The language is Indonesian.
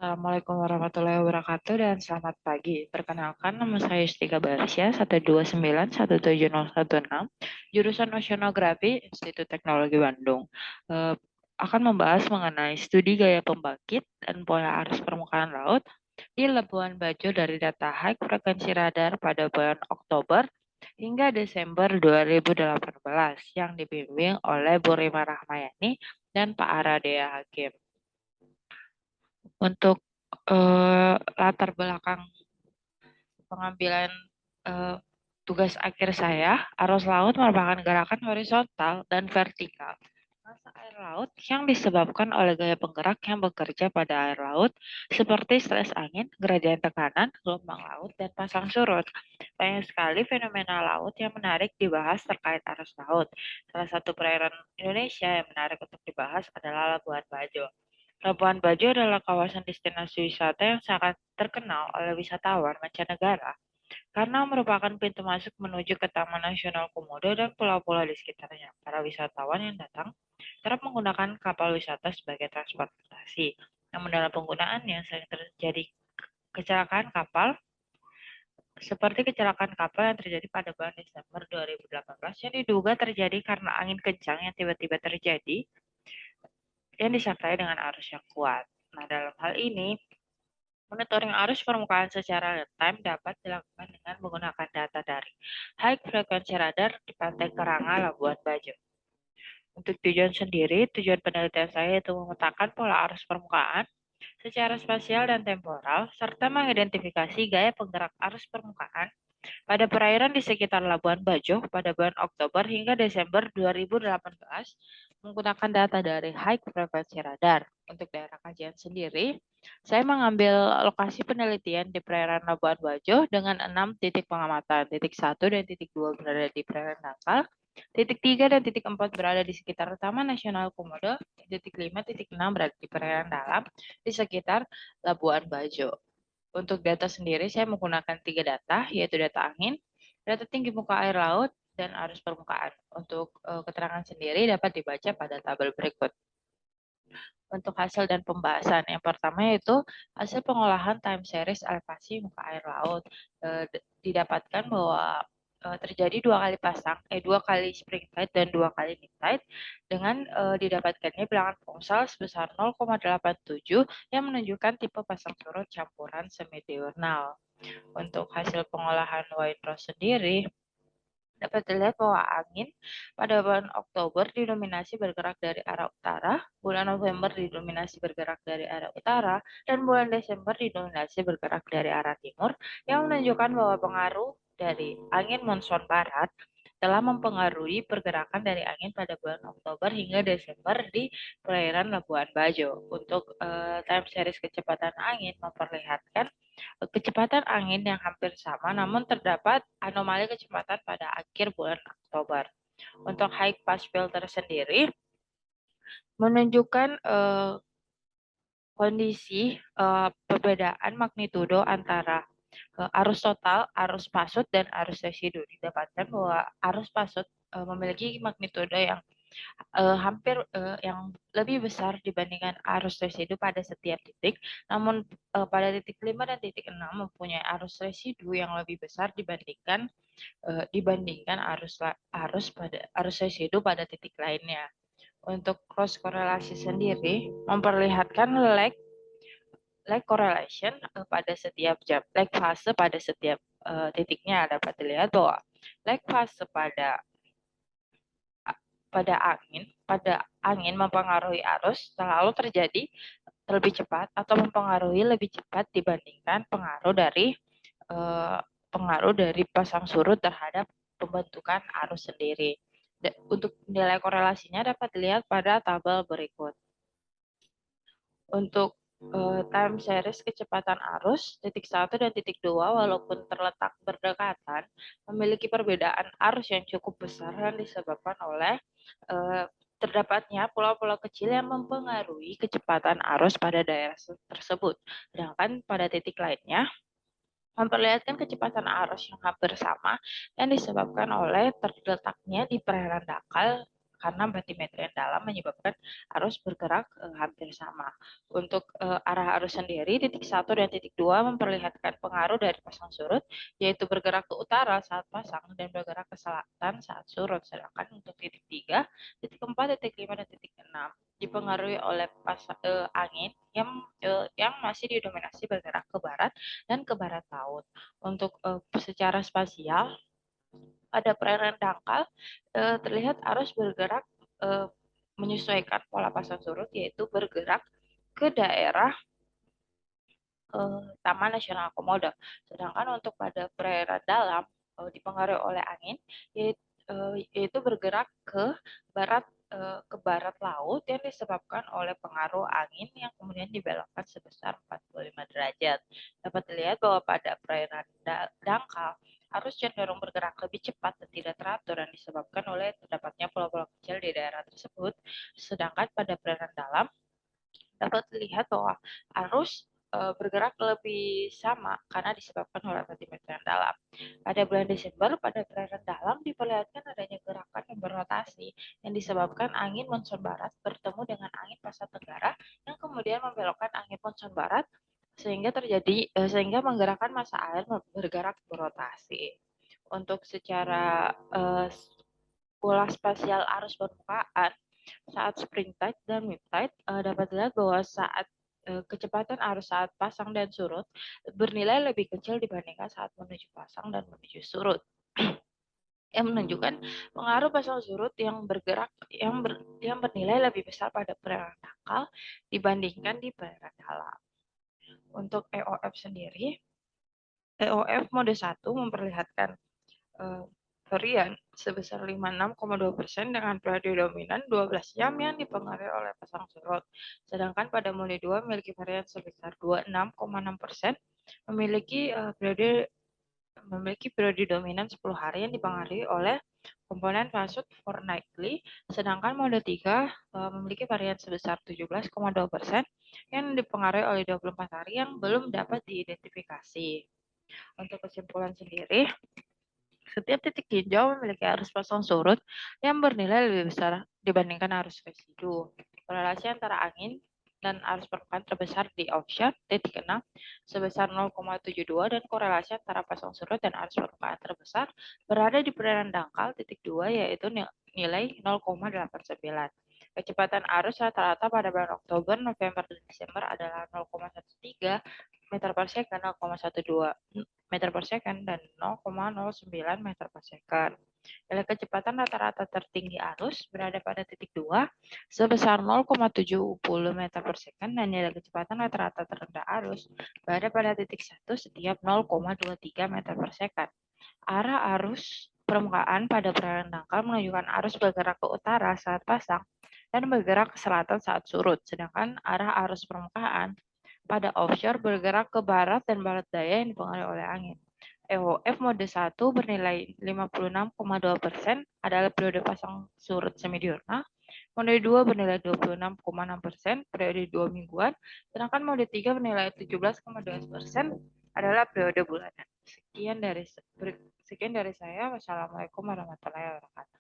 Assalamualaikum warahmatullahi wabarakatuh dan selamat pagi. Perkenalkan, nama saya Yustika Barsya, 1291716, jurusan Oceanografi, Institut Teknologi Bandung. Akan membahas mengenai studi gaya pembangkit dan pola arus permukaan laut di Labuan Bajo dari data high frekuensi radar pada bulan Oktober hingga Desember 2018 yang dibimbing oleh Bu Rima Rahmayani dan Pak Aradea Hakim. Untuk latar belakang pengambilan eh, tugas akhir saya, arus laut merupakan gerakan horizontal dan vertikal. Massa air laut yang disebabkan oleh gaya penggerak yang bekerja pada air laut seperti stres angin, gradien tekanan, gelombang laut, dan pasang surut. Banyak sekali fenomena laut yang menarik dibahas terkait arus laut. Salah satu perairan Indonesia yang menarik untuk dibahas adalah Labuan Bajo. Labuan Bajo adalah kawasan destinasi wisata yang sangat terkenal oleh wisatawan mancanegara karena merupakan pintu masuk menuju ke Taman Nasional Komodo dan pulau-pulau di sekitarnya. Para wisatawan yang datang kerap menggunakan kapal wisata sebagai transportasi. Namun dalam penggunaannya sering terjadi kecelakaan kapal seperti kecelakaan kapal yang terjadi pada bulan Desember 2018 yang diduga terjadi karena angin kencang yang tiba-tiba terjadi yang disertai dengan arus yang kuat. Nah, dalam hal ini, monitoring arus permukaan secara real-time dapat dilakukan dengan menggunakan data dari High Frequency Radar di Pantai Keranga, Labuan Bajo. Untuk tujuan sendiri, tujuan penelitian saya itu memetakan pola arus permukaan secara spasial dan temporal, serta mengidentifikasi gaya penggerak arus permukaan pada perairan di sekitar Labuan Bajo pada bulan Oktober hingga Desember 2018 menggunakan data dari High Frequency Radar. Untuk daerah kajian sendiri, saya mengambil lokasi penelitian di perairan Labuan Bajo dengan 6 titik pengamatan. Titik 1 dan titik 2 berada di perairan Dangkal, titik 3 dan titik 4 berada di sekitar Taman Nasional Komodo, titik 5, titik 6 berada di perairan dalam di sekitar Labuan Bajo. Untuk data sendiri, saya menggunakan 3 data, yaitu data angin, data tinggi muka air laut, dan arus permukaan. Untuk keterangan sendiri dapat dibaca pada tabel berikut. Untuk hasil dan pembahasan, yang pertama yaitu hasil pengolahan time series elevasi muka air laut. Didapatkan bahwa terjadi dua kali spring tide dan 2 kali neap tide dengan didapatkannya bilangan pausal sebesar 0,87 yang menunjukkan tipe pasang surut campuran semi-diurnal. Untuk hasil pengolahan windrow sendiri, dapat dilihat bahwa angin pada bulan Oktober didominasi bergerak dari arah utara, bulan November didominasi bergerak dari arah utara, dan bulan Desember didominasi bergerak dari arah timur, yang menunjukkan bahwa pengaruh dari angin monsoon barat telah mempengaruhi pergerakan dari angin pada bulan Oktober hingga Desember di perairan Labuan Bajo. Untuk time series kecepatan angin memperlihatkan kecepatan angin yang hampir sama, namun terdapat anomali kecepatan pada akhir bulan Oktober. Untuk high pass filter sendiri menunjukkan kondisi perbedaan magnitudo antara arus total, arus pasut, dan arus residu. Didapatkan bahwa arus pasut memiliki magnitudo yang hampir yang lebih besar dibandingkan arus residu pada setiap titik. Namun pada titik 5 dan titik 6 mempunyai arus residu yang lebih besar dibandingkan arus residu pada titik lainnya. Untuk cross korelasi sendiri memperlihatkan lag correlation pada setiap jam, lag fase pada setiap titiknya. Dapat dilihat bahwa lag fase pada angin mempengaruhi arus selalu terjadi lebih cepat atau mempengaruhi lebih cepat dibandingkan pengaruh dari pasang surut terhadap pembentukan arus sendiri. Untuk nilai korelasinya dapat dilihat pada tabel berikut. Untuk time series kecepatan arus titik 1 dan titik 2 walaupun terletak berdekatan memiliki perbedaan arus yang cukup besar yang disebabkan oleh terdapatnya pulau-pulau kecil yang mempengaruhi kecepatan arus pada daerah tersebut. Sedangkan pada titik lainnya memperlihatkan kecepatan arus yang hampir sama yang disebabkan oleh terletaknya di perairan dangkal karena batimetri yang dalam menyebabkan arus bergerak hampir sama. Untuk arah arus sendiri, titik 1 dan titik 2 memperlihatkan pengaruh dari pasang surut, yaitu bergerak ke utara saat pasang dan bergerak ke selatan saat surut. Sedangkan untuk titik 3, titik 4, titik 5, dan titik 6 dipengaruhi oleh angin yang masih didominasi bergerak ke barat dan ke barat laut. Untuk secara spasial, pada perairan dangkal terlihat arus bergerak menyesuaikan pola pasang surut, yaitu bergerak ke daerah Taman Nasional Komodo. Sedangkan untuk pada perairan dalam dipengaruhi oleh angin, yaitu bergerak ke barat laut yang disebabkan oleh pengaruh angin yang kemudian dibelokkan sebesar 45 derajat. Dapat dilihat bahwa pada perairan dangkal arus cenderung bergerak lebih cepat dan tidak teratur yang disebabkan oleh terdapatnya pulau-pulau kecil di daerah tersebut. Sedangkan pada perairan dalam dapat dilihat bahwa arus bergerak lebih sama karena disebabkan oleh batimetri yang dalam. Pada bulan Desember, pada perairan dalam diperlihatkan adanya gerakan yang berotasi yang disebabkan angin monsun barat bertemu dengan angin pasat tenggara yang kemudian membelokkan angin monsun barat sehingga menggerakkan massa air bergerak berotasi. Untuk secara pola spasial arus permukaan saat spring tide dan mid tide dapat dilihat bahwa saat kecepatan arus saat pasang dan surut bernilai lebih kecil dibandingkan saat menuju pasang dan menuju surut, yang menunjukkan pengaruh pasang surut yang bernilai lebih besar pada perairan dangkal dibandingkan di perairan dalam. Untuk EOF sendiri, EOF mode 1 memperlihatkan harian sebesar 56,2% dengan periode dominan 12 jam yang dipengaruhi oleh pasang surut. Sedangkan pada mode 2 memiliki varian sebesar 26,6%, memiliki periode dominan 10 hari yang dipengaruhi oleh komponen pasut fortnightly. Sedangkan mode 3 memiliki varian sebesar 17,2% yang dipengaruhi oleh 24 hari yang belum dapat diidentifikasi. Untuk kesimpulan sendiri, setiap titik tinjau memiliki arus pasang surut yang bernilai lebih besar dibandingkan arus residu. Korelasi antara angin dan arus permukaan terbesar di offshore titik 6 sebesar 0,72 dan korelasi antara pasang surut dan arus permukaan terbesar berada di perairan dangkal titik 2 yaitu nilai 0,89. Kecepatan arus rata-rata pada bulan Oktober, November, dan Desember adalah 0,13 meter per second, 0,12 meter per second, dan 0,09 meter per second. Nilai kecepatan rata-rata tertinggi arus berada pada titik 2 sebesar 0,70 meter per second dan nilai kecepatan rata-rata terendah arus berada pada titik 1 setiap 0,23 meter per second. Arah arus permukaan pada perairan dangkal menunjukkan arus bergerak ke utara saat pasang dan bergerak ke selatan saat surut, sedangkan arah arus permukaan pada offshore bergerak ke barat dan barat daya yang dipengaruhi oleh angin. EOF mode 1 bernilai 56,2% adalah periode pasang surut semidiurnal. Mode 2 bernilai 26,6%, periode 2 mingguan. Sedangkan mode 3 bernilai 17,2% adalah periode bulanan. Sekian dari saya. Wassalamualaikum warahmatullahi wabarakatuh.